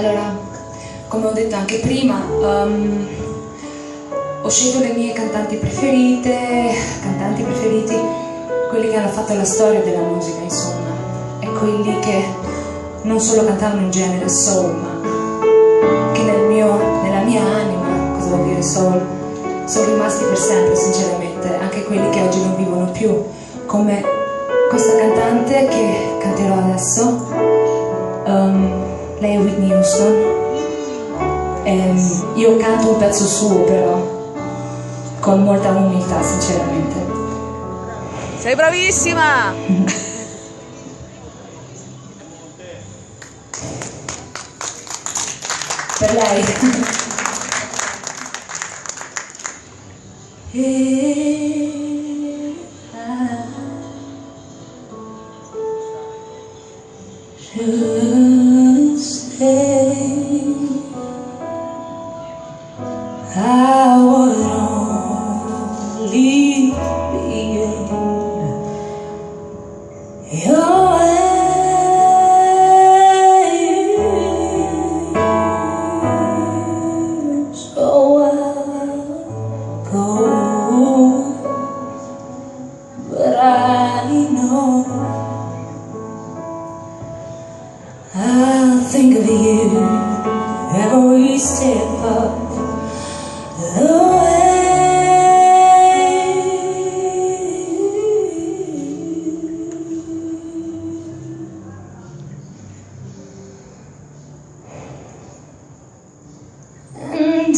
Allora, come ho detto anche prima, ho scelto le mie cantanti preferiti, quelli che hanno fatto la storia della musica, insomma, e quelli che non solo cantavano in genere soul, ma che nella mia anima, cosa vuol dire soul, sono rimasti per sempre, sinceramente, anche quelli che oggi non vivono più, come questa cantante che canterò adesso. Lei è Whitney Houston. Io canto un pezzo suo, però con molta umiltà, sinceramente. Sei bravissima! Per lei. Should stay, I would only be in your way. So I'll go, but I know I'll think of you every step of the way. And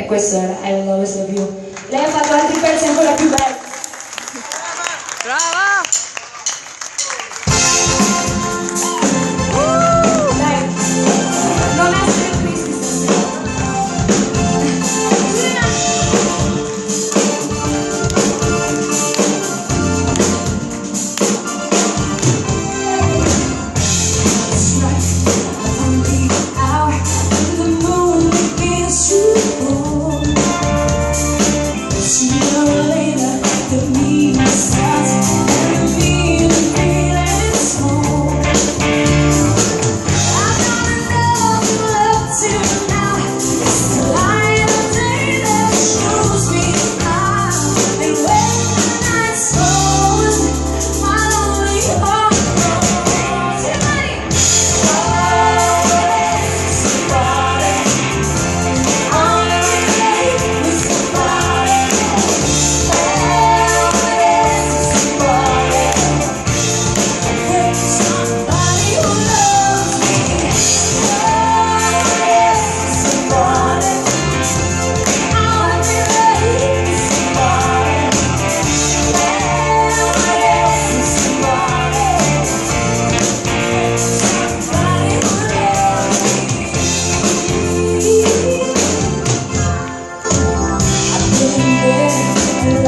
questo era I Will Always Love You. Lei ha fatto altri pezzi ancora più belli. Brava! Dai, non essere tristi stasera. Sooner or later, the meaning starts.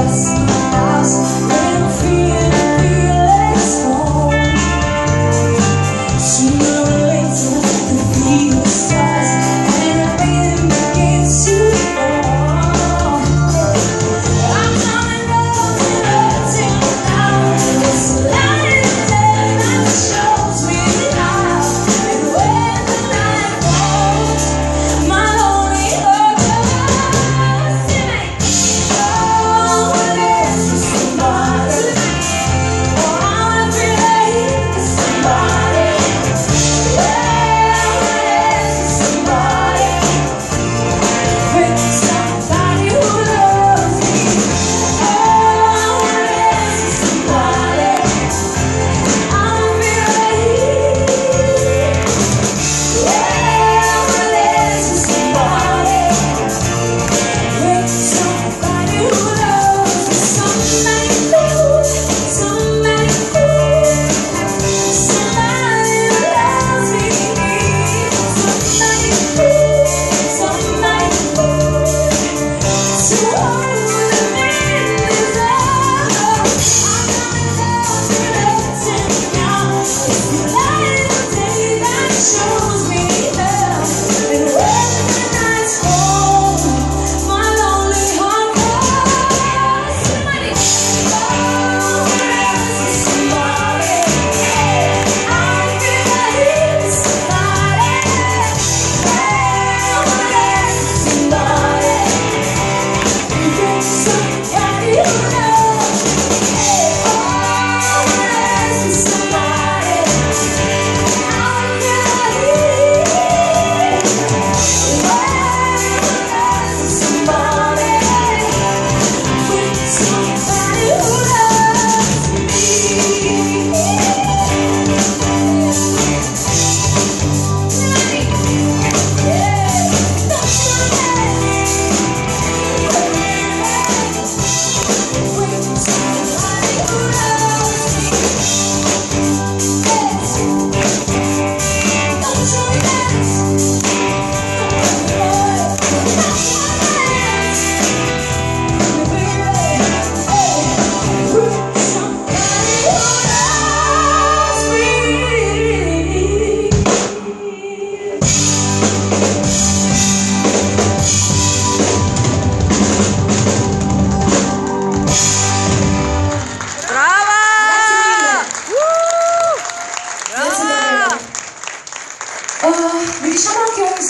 Texas.